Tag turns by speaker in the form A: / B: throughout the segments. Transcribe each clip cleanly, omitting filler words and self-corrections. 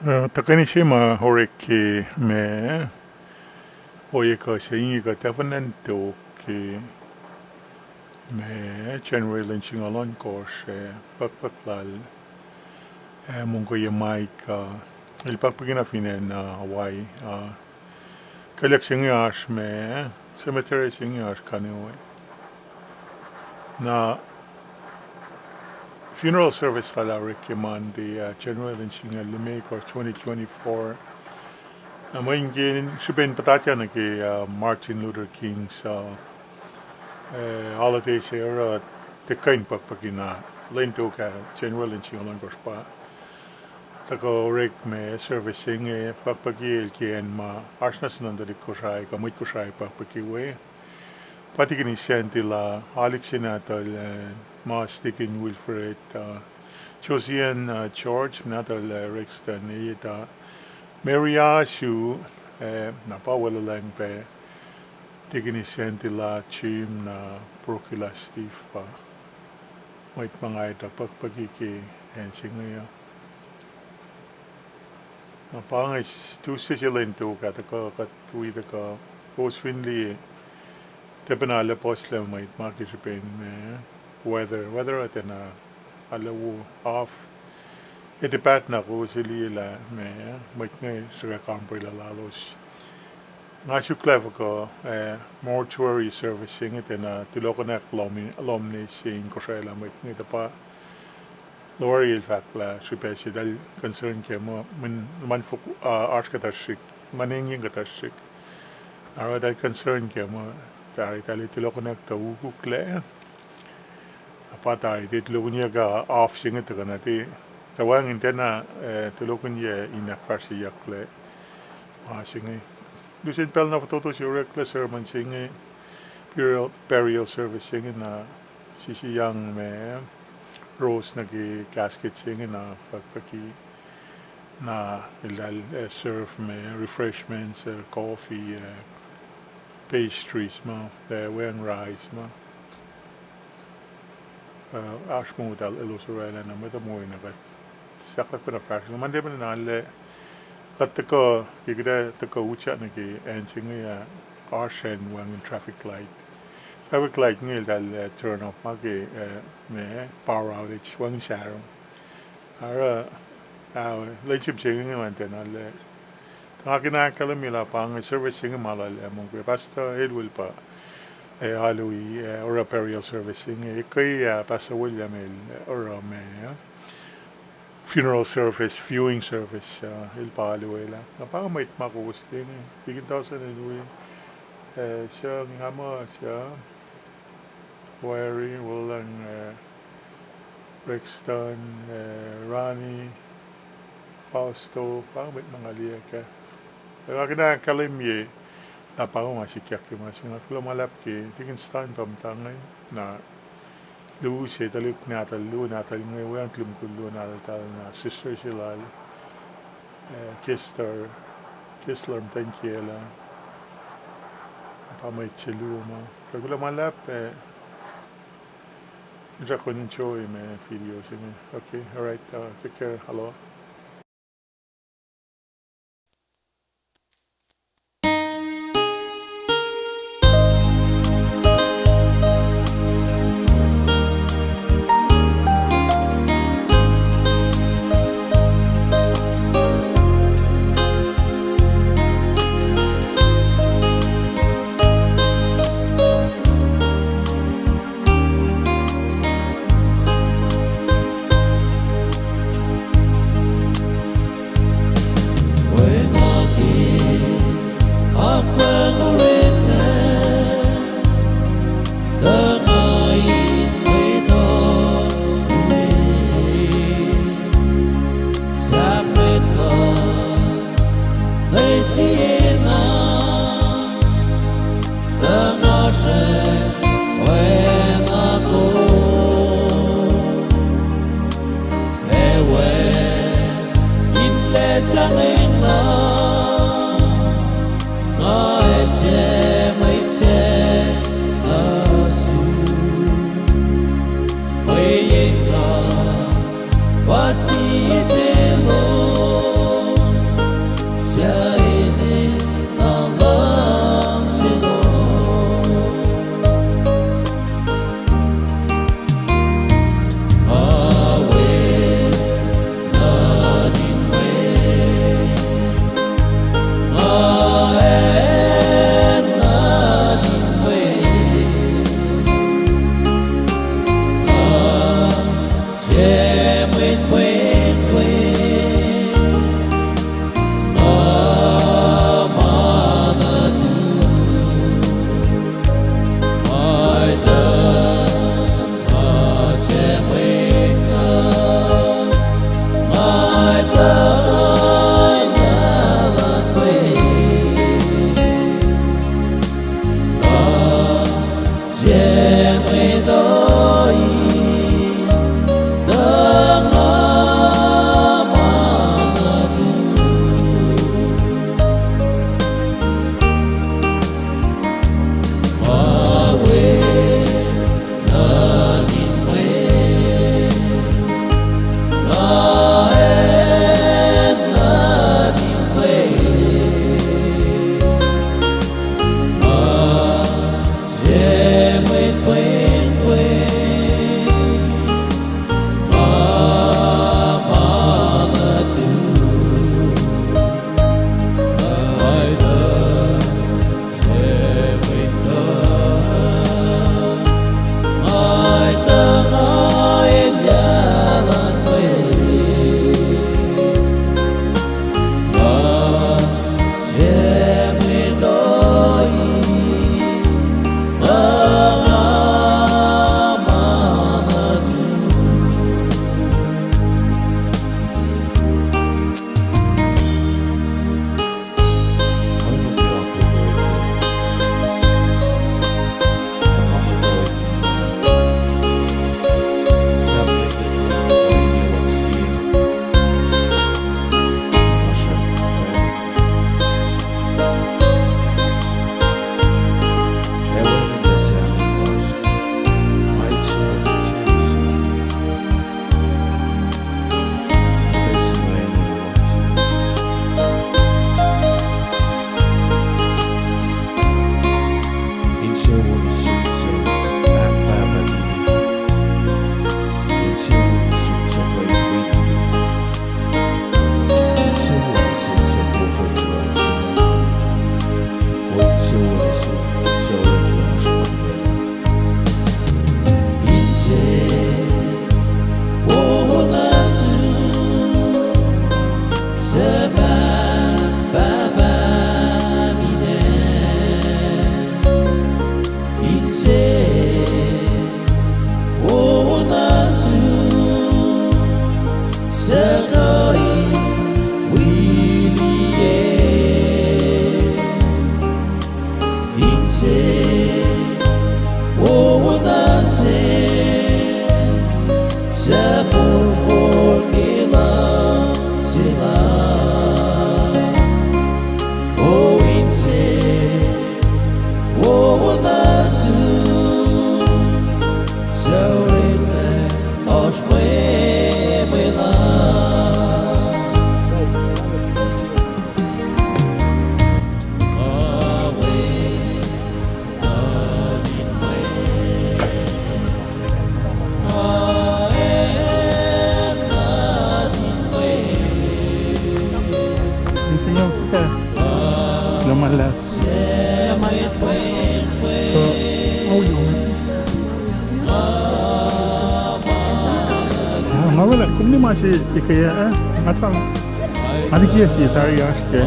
A: Takanishima horeki me oyeka shingiga tavananto ki me January lynching alon course pakpaklal Mongkeya Maika il pakpagina fine na Hawaii kalyak shingiash me cemetery shingiash kanewe na funeral service la recommend January lynching lime course 2024 Maingin siben patata na ki Martin Luther King's holiday share te kain pakpagina lento ka general in Chingalan Gorspa tako rek me servicing pakpagil kien ma arsnas nanda di KOSRAE ka muy KOSRAE pakpagiwe patigini sentila Alex Natal ma sticking Wilfred Josian George Natal Rexton ita Maria Shu napawala lang pe tigini sentila chim na Procula Steve pa may mga ita pagpagiki singaya napangay tu sisilento katako katui ka post finli tepanala posla may makisipen weather atena alawu off itipat na ko silila me may ngay sa kampay lalos nga sukleva ko mortuary servicing itena tilokonak alumni sing KOSRAE may ngay pa lower il fakla supesi dal concern ke mo man fuk arts katashik maningin katashik ara dal concern ke mo tari tali tilokonak tawukle apatay titlunya ga off sing ito kanati tawang intena tilokunya inak farsi yakle singi dusin pel na foto si rekle sermon singi burial service singi na sisiyang me rose nagi casket singi na pagpaki na ilal serve me refreshments coffee pastries mo wen rice mo ashmo dal ilusurela na metamoy na kat sakit ko na fresh naman di ba na nale at ko kigda ko ucha na ki and singi arshen wang traffic light ngil dal turn off magi me power outage wang sharon ara lechip singi man tenale takina kalamila pang service singi malal mong basta edwil pa halui or burial servicing kay Pastor William or funeral service, viewing service il paluela. Napaka may makuus din Bigin daw sa nilwi siya nga mo siya Wary, walang Rexton, Ronnie, Fausto, parang may mga liya ka. Pero kina kalimye napaka masikyak yung mga singat. Lumalap ki, tingin stand pamtangay na luuse taluk natal ngay wang klumkullu natal na sister silal Kisler mtankiela pamay chiluma kagula malap Jaco enjoy me videos okay all right take care hello
B: Wasi zelo Sakoi Wilie Inse Wowanase Safor Kila Sila Oh Inse Wowanasu Saurita Osmwe Mela
A: Lamala. So, oh yun. Mawala, kung di masih ikaya asal adik ya sih tari aske.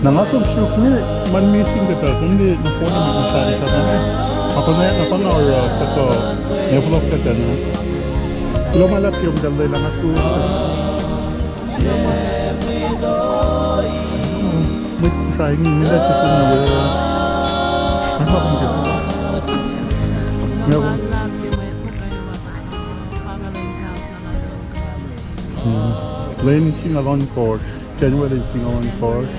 A: Nangasok syuk ni man missing kita kung di nafona mo masari ka na. Apa na or kato develop kita na. Kilo malat yung dalay lang ako. May sayang nila sa tunawala. Ano akong dito? Meron. Lane Singalon course, January Singalon course,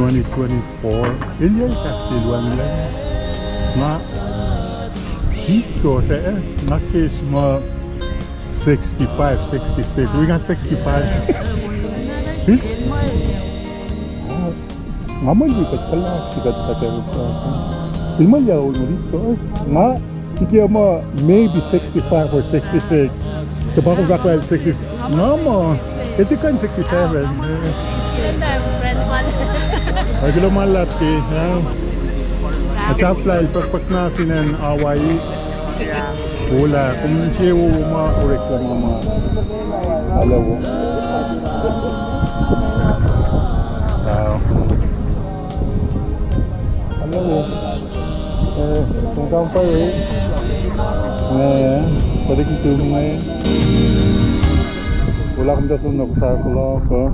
A: 2024. India is actually one lang. Na dito siya na case mo 65, 66. We got 65. Mama likat pala, sikat ka tayo pa. Ilman yaw mo dito. Nga, ikaya mo maybe 65 or 66. Diba kung kakla 66? Nga mo, ito kan 67. Ay, gila malat eh. Asafla, ipagpak na sinan away. Wala, kung siya umaurek lang mga alaw. Kung kampay tadi kita ngayon wala kang datong nakusakula ko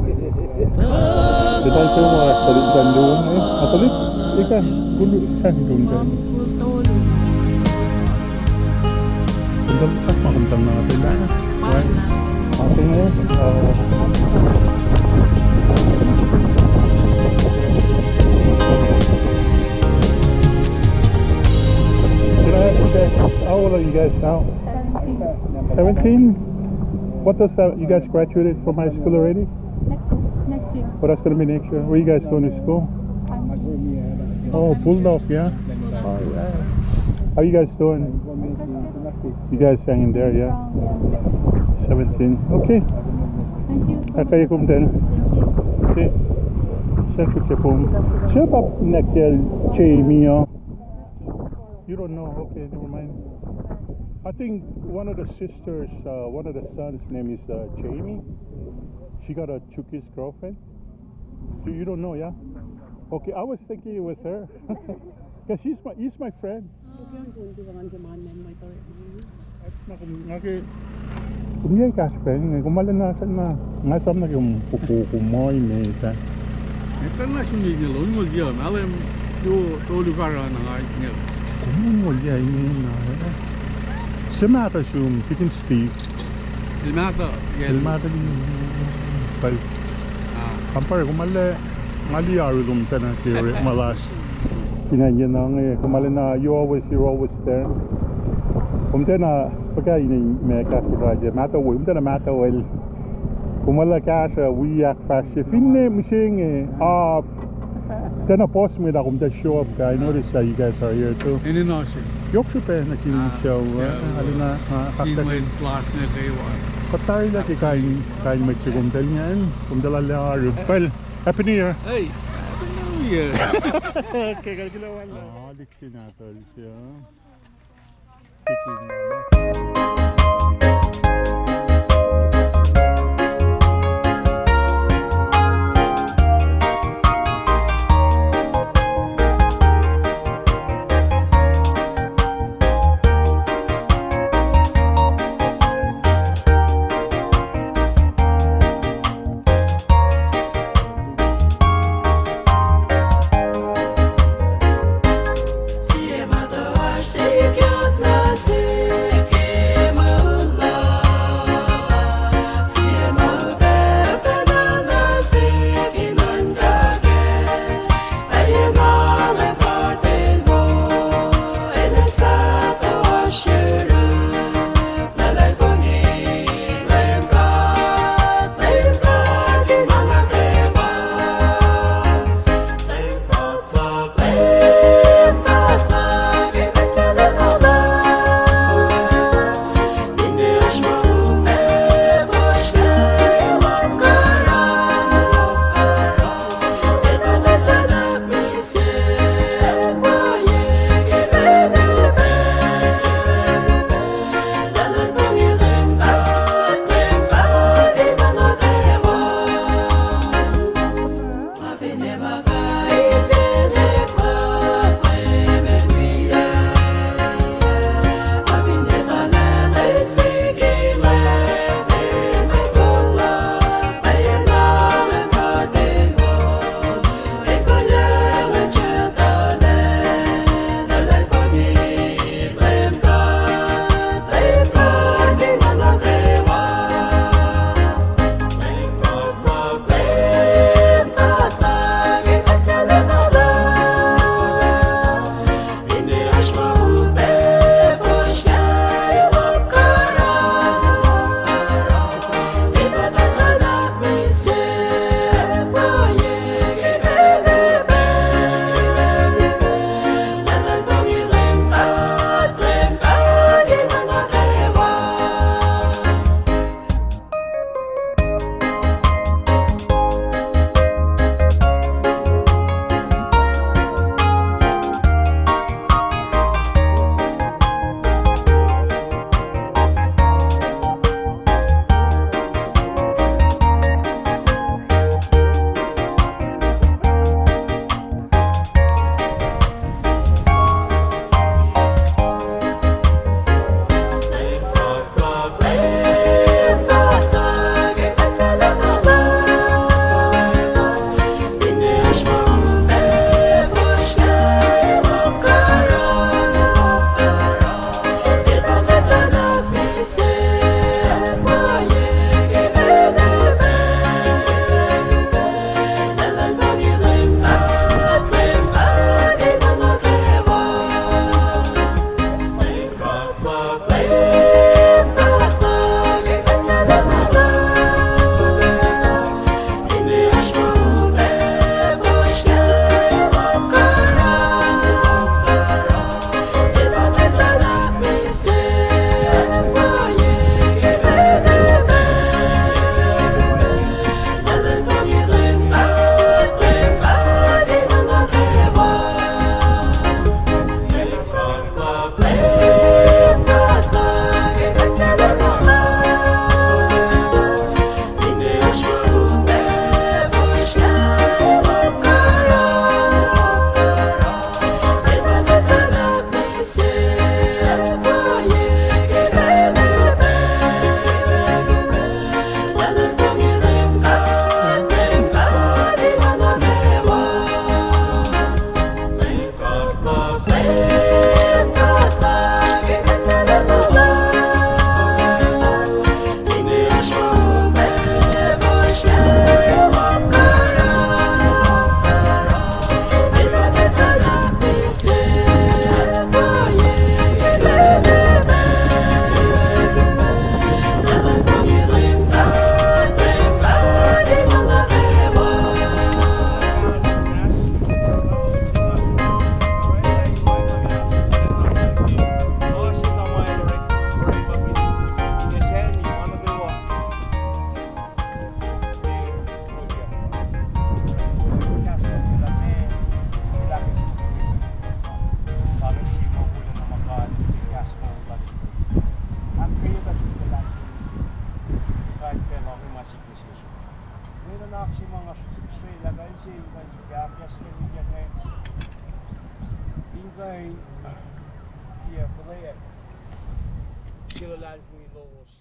A: kita ito mga talit kan doon atalit ikan gulo ikan doon kan kung dapat makamtang na natin na atin ngayon how old are you guys now? 17? What does that, you guys graduated from high school already?
C: Next year.
A: Oh, that's going to be next year. Where are you guys going to school? Oh, Bulldog, yeah? Alright. How you guys doing? You guys hanging there, yeah? 17. Okay.
C: Thank you.
A: Okay, come then. Okay. Shut up, Nakel, Jamie. You don't know? Okay, never mind. I think one of the sisters, one of the sons' name is Jamie. She got a Chuki's girlfriend. So you don't know, yeah? Okay, I was thinking it was her. Because he's my friend. Kumiyay ka friend, kumalanasan na. Ngasam na yung kukumoy may ka.
D: Ito na siya nila, ungol diya. Alam, do lugar na nga niya.
A: Kumulya yun na. Semata siyong kitin Steve.
D: Ilmata.
A: Ilmata din. Pal. Kampare kumala mali arulum tana kire malas. Sinanya na nga kumala na you're always there. Kumtena pagka ini me kasuraje mata wo kumtena mata wel. Kumala kasha wiyak fashe finne mishing then I post me that I'm just show up. I noticed that you guys are here too.
D: In the ocean.
A: Yoksupe na show. Alina
D: Sinway class na kayo.
A: Patay lagi kain may kumdal niyan. Kumdala lang well, Happy New Year.
D: Hey, Happy New Year.
A: Okay, kalkilawan lang. Diksi natin siya.
E: masiklisisi. Meillä on aksimanga sillä kanssa kääpiäskeliä ne inkain tiekuleet. Sillä lähtee luvussa.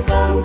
B: Song